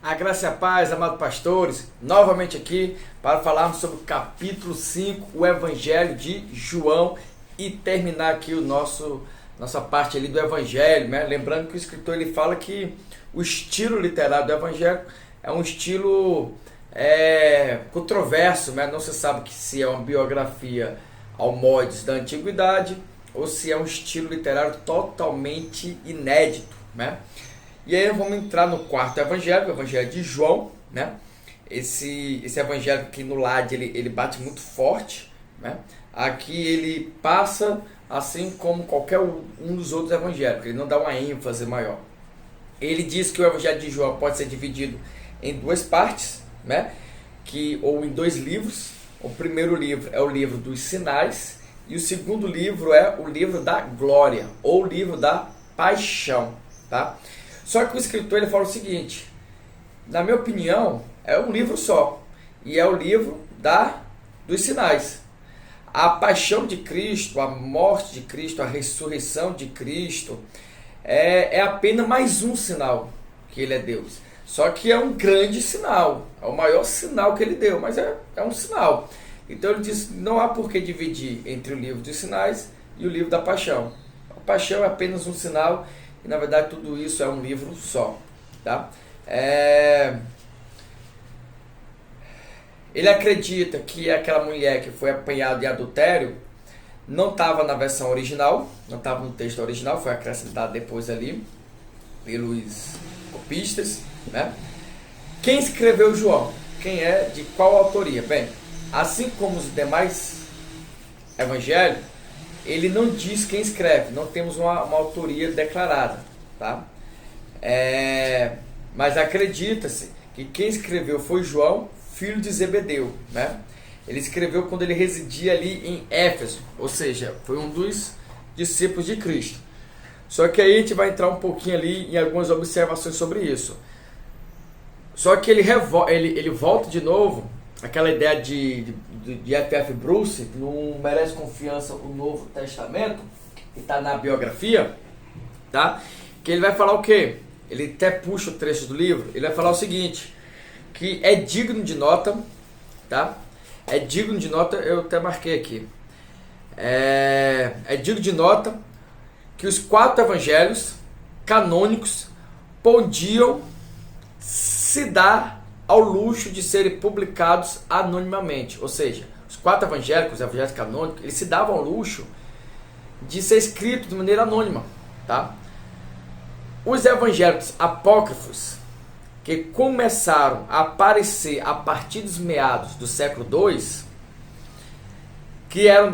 A graça e a paz, amados pastores, novamente aqui para falarmos sobre o capítulo 5, o Evangelho de João, e terminar aqui nossa parte ali do Evangelho, né? Lembrando que o escritor ele fala que o estilo literário do Evangelho é um estilo controverso, né? Não se sabe se é uma biografia ao modos da antiguidade ou se é um estilo literário totalmente inédito, né? E aí vamos entrar no quarto evangelho, o evangelho de João, né? Esse evangelho que no lado ele bate muito forte, né? Aqui ele passa assim como qualquer um dos outros evangelhos, ele não dá uma ênfase maior. Ele diz que o evangelho de João pode ser dividido em duas partes, né? Ou em dois livros. O primeiro livro é o livro dos sinais e o segundo livro é o livro da glória, ou o livro da paixão, tá? Só que o escritor ele fala o seguinte: na minha opinião, é um livro só, e é o livro dos sinais. A paixão de Cristo, a morte de Cristo, a ressurreição de Cristo é apenas mais um sinal que ele é Deus. Só que é um grande sinal, é o maior sinal que ele deu, mas é um sinal. Então ele diz: não há por que dividir entre o livro dos sinais e o livro da paixão. A paixão é apenas um sinal, e na verdade tudo isso é um livro só, tá? Ele acredita que aquela mulher que foi apanhada de adultério não estava na versão original, não estava no texto original, foi acrescentado depois ali pelos copistas, né? Quem escreveu João? Quem é? De qual autoria? Bem, assim como os demais evangelhos, ele não diz quem escreve, não temos uma autoria declarada, tá? Mas acredita-se que quem escreveu foi João, filho de Zebedeu, né? Ele escreveu quando ele residia ali em Éfeso, ou seja, foi um dos discípulos de Cristo. Só que aí a gente vai entrar um pouquinho ali em algumas observações sobre isso. Só que ele volta de novo aquela ideia de F.F. Bruce, não merece confiança o Novo Testamento, que está na biografia, tá? Que ele vai falar o quê? Ele até puxa o trecho do livro, ele vai falar o seguinte, que é digno de nota, tá? É digno de nota, eu até marquei aqui. É digno de nota que os 4 evangelhos canônicos podiam se dar ao luxo de serem publicados anonimamente, ou seja, os 4 evangélicos, os evangelhos canônicos, eles se davam ao luxo de ser escritos de maneira anônima, tá? Os evangélicos apócrifos, que começaram a aparecer a partir dos meados do século II, que eram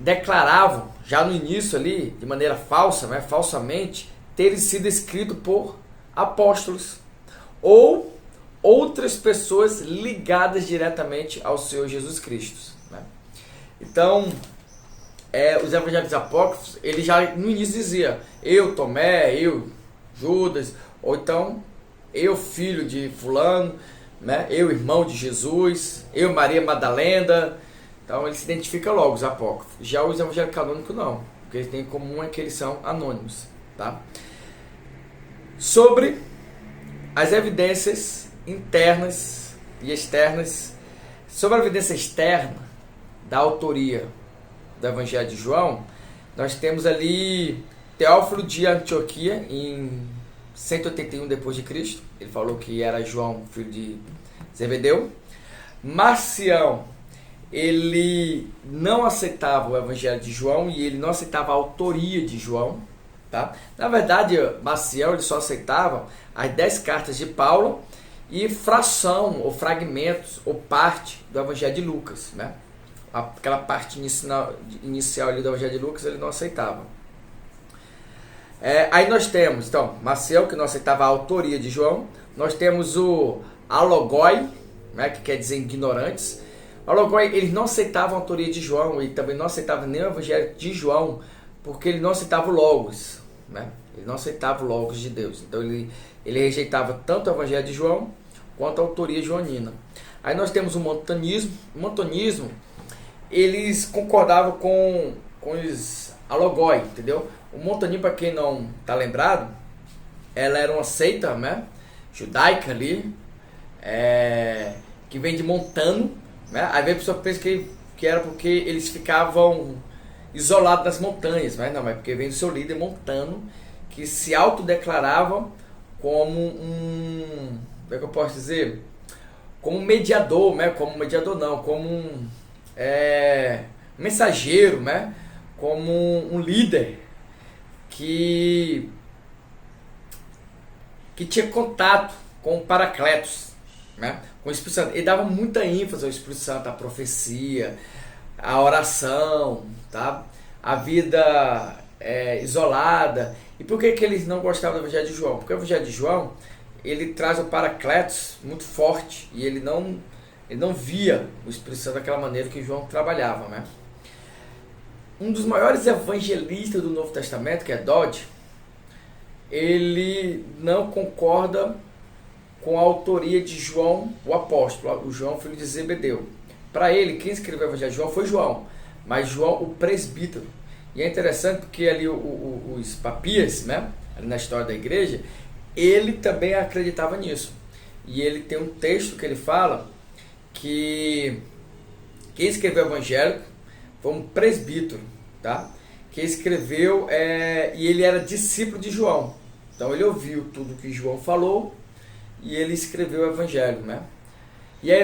declaravam já no início ali, de maneira falsa, né, falsamente, terem sido escritos por apóstolos ou outras pessoas ligadas diretamente ao Senhor Jesus Cristo, né? Então, os evangelhos apócrifos, ele já no início dizia: eu Tomé, eu Judas, ou então eu filho de fulano, né? Eu irmão de Jesus, eu Maria Madalena. Então ele se identifica logo, os apócrifos. Já os evangelhos canônicos não, o que eles têm em comum é que eles são anônimos, tá? Sobre as evidências internas e externas, sobre a evidência externa da autoria do Evangelho de João, nós temos ali Teófilo de Antioquia em 181 depois de Cristo. Ele falou que era João, filho de Zebedeu. Marcião, ele não aceitava o Evangelho de João e ele não aceitava a autoria de João, tá? Na verdade, Marcião ele só aceitava as 10 cartas de Paulo e fração ou fragmentos ou parte do Evangelho de Lucas, né? Aquela parte inicial ali do Evangelho de Lucas ele não aceitava. Aí nós temos, então, Marcião, que não aceitava a autoria de João. Nós temos o alogoi, né, que quer dizer ignorantes. O alogoi, eles não aceitavam a autoria de João e também não aceitavam nem o Evangelho de João, porque ele não aceitava o Logos, né? Ele não aceitava o Logos de Deus. Então ele rejeitava tanto o Evangelho de João quanto a autoria joanina. Aí nós temos o montanismo. O montanismo, eles concordavam com os alogoi, entendeu? O montanismo, para quem não está lembrado, ela era uma seita, né? judaica ali, que vem de montano, né? Aí a pessoa pensa que era porque eles ficavam isolados das montanhas, mas não, é porque vem do seu líder montano, que se autodeclarava como como é que eu posso dizer? Como um mediador, né? Como um mediador não, como um mensageiro, né? Como um líder que tinha contato com o Paracletos, né? Com o Espírito Santo. Ele dava muita ênfase ao Espírito Santo, à profecia, à oração, tá? A vida isolada. E por que eles não gostavam do Evangelho de João? Porque o Evangelho de João, ele traz o Paracletos muito forte e ele não via o Espírito Santo daquela maneira que João trabalhava, né? Um dos maiores evangelistas do Novo Testamento, que é Dodge, ele não concorda com a autoria de João, o apóstolo, o João, filho de Zebedeu. Para ele, quem escreveu o Evangelho de João foi João, mas João, o presbítero. E é interessante porque ali os papias, né, ali na história da igreja, ele também acreditava nisso. E ele tem um texto que ele fala que quem escreveu o Evangelho foi um presbítero, tá? Que escreveu, e ele era discípulo de João. Então ele ouviu tudo que João falou e ele escreveu o Evangelho, né? E aí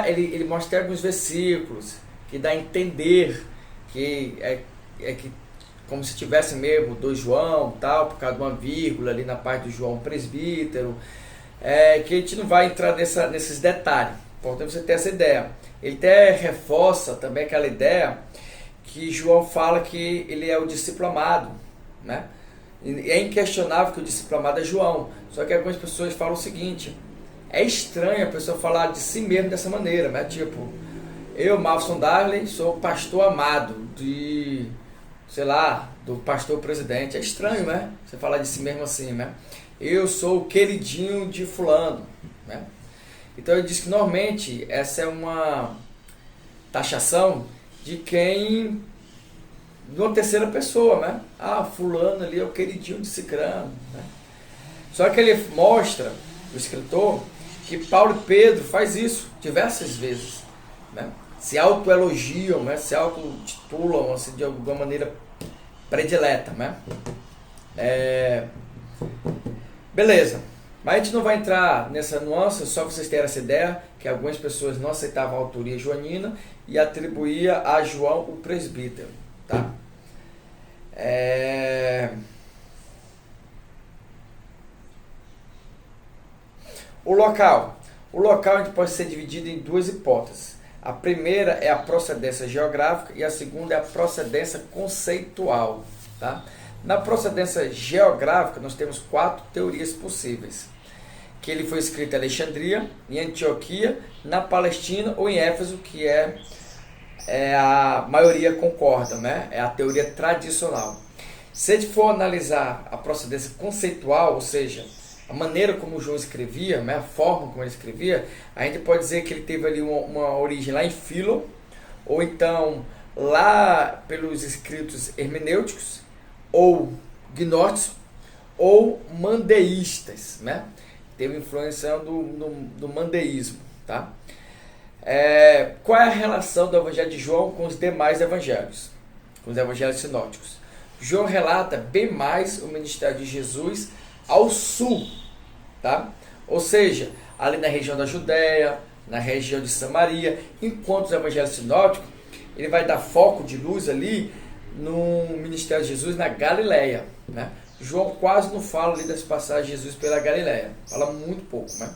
ele mostra alguns versículos que dá a entender que que como se tivesse mesmo do João, tal, por causa de uma vírgula ali na parte do João presbítero, que a gente não vai entrar nesses detalhes. Importante você ter essa ideia. Ele até reforça também aquela ideia que João fala que ele é o discípulo amado, né? E é inquestionável que o discípulo amado é João. Só que algumas pessoas falam o seguinte: é estranho a pessoa falar de si mesmo dessa maneira, né? Tipo, eu, Malson Darley, sou pastor amado do pastor presidente. É estranho, né? Você falar de si mesmo assim, né? Eu sou o queridinho de fulano, né? Então ele diz que normalmente essa é uma taxação de quem, de uma terceira pessoa, né? Ah, fulano ali é o queridinho de cicrano, né? Só que ele mostra, o escritor, que Paulo e Pedro faz isso diversas vezes, né? Se autoelogiam, né? Se autotitulam assim, de alguma maneira predileta, né? Beleza. Mas a gente não vai entrar nessa nuance, só para vocês terem essa ideia, que algumas pessoas não aceitavam a autoria joanina e atribuía a João o presbítero, tá? O local a gente pode ser dividido em duas hipóteses. A primeira é a procedência geográfica e a segunda é a procedência conceitual, tá? Na procedência geográfica nós temos 4 teorias possíveis. Que ele foi escrito em Alexandria, em Antioquia, na Palestina ou em Éfeso, que a maioria concorda, né? É a teoria tradicional. Se a gente for analisar a procedência conceitual, ou seja, a maneira como João escrevia, né? A forma como ele escrevia, a gente pode dizer que ele teve ali uma origem lá em Filo, ou então lá pelos escritos hermenêuticos, ou gnósticos, ou mandeístas, né? Teve influência do mandeísmo, tá? Qual é a relação do Evangelho de João com os demais evangelhos, com os evangelhos sinóticos? João relata bem mais o ministério de Jesus ao sul, tá? Ou seja, ali na região da Judéia, na região de Samaria, enquanto os evangelhos sinóticos, ele vai dar foco de luz ali no ministério de Jesus na Galileia, né? João quase não fala ali das passagens de Jesus pela Galileia, fala muito pouco, né?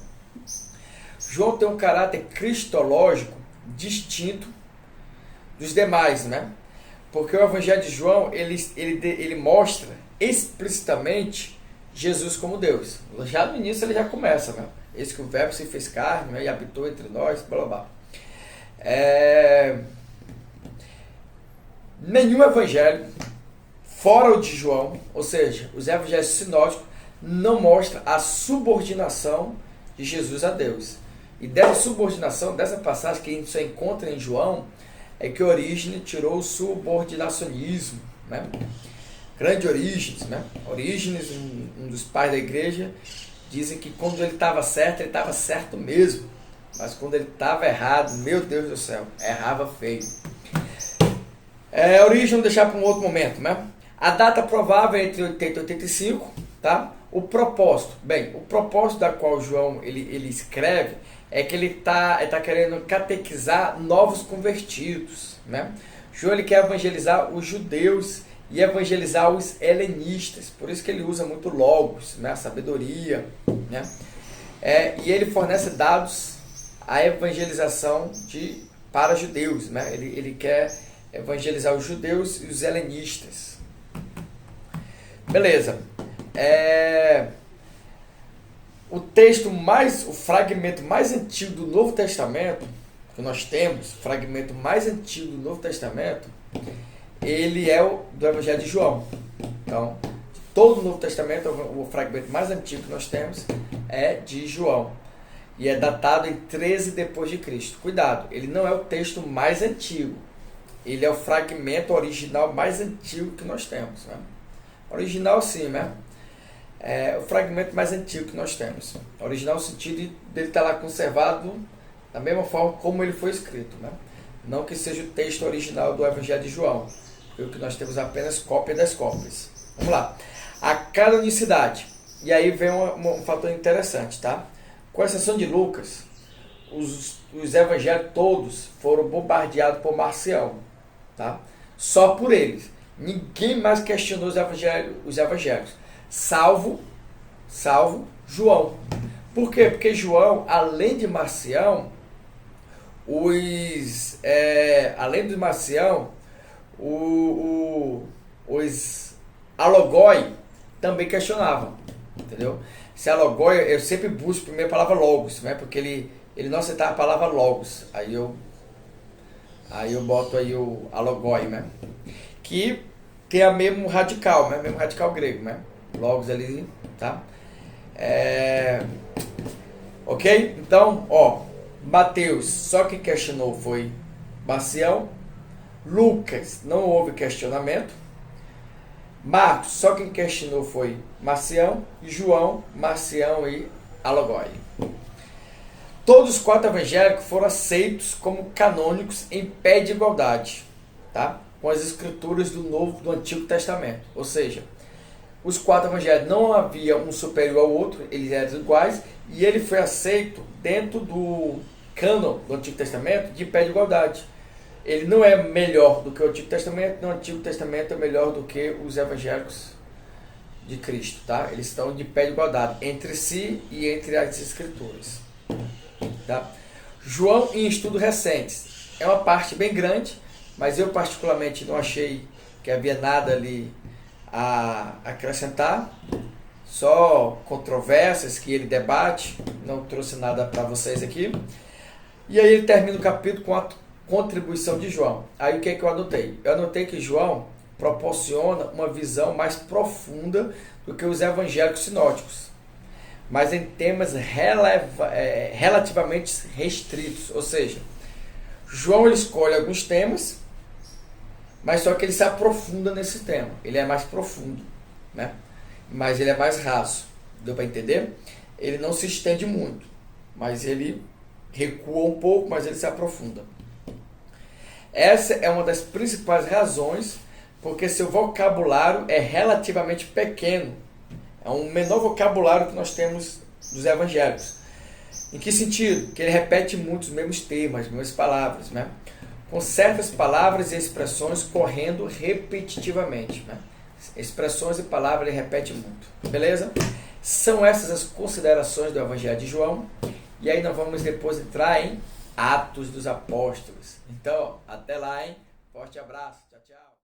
João tem um caráter cristológico distinto dos demais, né? Porque o Evangelho de João, ele mostra explicitamente Jesus como Deus. Já no início ele já começa, né? Eis que o verbo se fez carne, né? E habitou entre nós, blá blá blá. Nenhum evangelho, fora o de João, ou seja, os evangelhos sinóticos, não mostra a subordinação de Jesus a Deus. E dessa subordinação, dessa passagem que a gente só encontra em João, é que Orígenes tirou o subordinacionismo, né? Grande Orígenes, né? Orígenes, um dos pais da igreja, dizem que quando ele estava certo mesmo. Mas quando ele estava errado, meu Deus do céu, errava feio. A origem vamos deixar para um outro momento, né? A data provável é entre 80 e 85, tá? O propósito, bem, o propósito da qual João ele escreve é que ele tá querendo catequizar novos convertidos, né? João ele quer evangelizar os judeus e evangelizar os helenistas, por isso que ele usa muito logos, né? A sabedoria, né? E ele fornece dados à evangelização para judeus, né? Ele quer evangelizar os judeus e os helenistas. Beleza. O fragmento mais antigo do Novo Testamento, que nós temos, o fragmento mais antigo do Novo Testamento, ele é o do Evangelho de João. Então, de todo o Novo Testamento, o fragmento mais antigo que nós temos é de João. E é datado em 13 depois de Cristo. Cuidado, ele não é o texto mais antigo. Ele é o fragmento original mais antigo que nós temos, né? Original sim, né? É o fragmento mais antigo que nós temos. Original no sentido dele estar lá conservado da mesma forma como ele foi escrito, né? Não que seja o texto original do Evangelho de João, porque nós temos apenas cópia das cópias. Vamos lá. A canonicidade. E aí vem um fator interessante, tá? Com exceção de Lucas, os evangelhos todos foram bombardeados por Marcião, tá? Só por eles. Ninguém mais questionou os evangelhos, salvo João. Por quê? Porque João, além de Marcião, além de Marcião, os alogoi também questionavam, entendeu? Se alogoi, eu sempre busco primeiro a palavra logos, né? Porque ele não aceitava a palavra logos. Aí eu boto aí o alogoi, né? Que tem a mesmo radical, né? Mesmo radical grego, né? Logos ali, tá? Ok? Então, Mateus, só quem questionou foi Marcião. Lucas, não houve questionamento. Marcos, só quem questionou foi Marcião. E João, Marcião e alogoi. Todos os 4 evangélicos foram aceitos como canônicos em pé de igualdade, tá? Com as escrituras do Antigo Testamento. Ou seja, os 4 evangelhos não havia um superior ao outro, eles eram iguais, e ele foi aceito dentro do cânon do Antigo Testamento de pé de igualdade. Ele não é melhor do que o Antigo Testamento, no Antigo Testamento é melhor do que os evangélicos de Cristo, tá? Eles estão de pé de igualdade entre si e entre as escrituras, tá? João em estudos recentes é uma parte bem grande, mas eu particularmente não achei que havia nada ali a acrescentar, só controvérsias que ele debate, não trouxe nada para vocês aqui. E aí ele termina o capítulo com a contribuição de João. Aí o que é que eu anotei? Eu anotei que João proporciona uma visão mais profunda do que os evangélicos sinóticos, mas em temas relativamente restritos. Ou seja, João ele escolhe alguns temas, mas só que ele se aprofunda nesse tema. Ele é mais profundo, né? Mas ele é mais raso. Deu para entender? Ele não se estende muito, mas ele recua um pouco, mas ele se aprofunda. Essa é uma das principais razões porque seu vocabulário é relativamente pequeno. É um menor vocabulário que nós temos dos evangélicos. Em que sentido? Que ele repete muito os mesmos temas, as mesmas palavras, né? Com certas palavras e expressões correndo repetitivamente, né? Expressões e palavras ele repete muito. Beleza? São essas as considerações do Evangelho de João. E aí nós vamos depois entrar em Atos dos Apóstolos. Então, até lá, hein? Forte abraço. Tchau, tchau.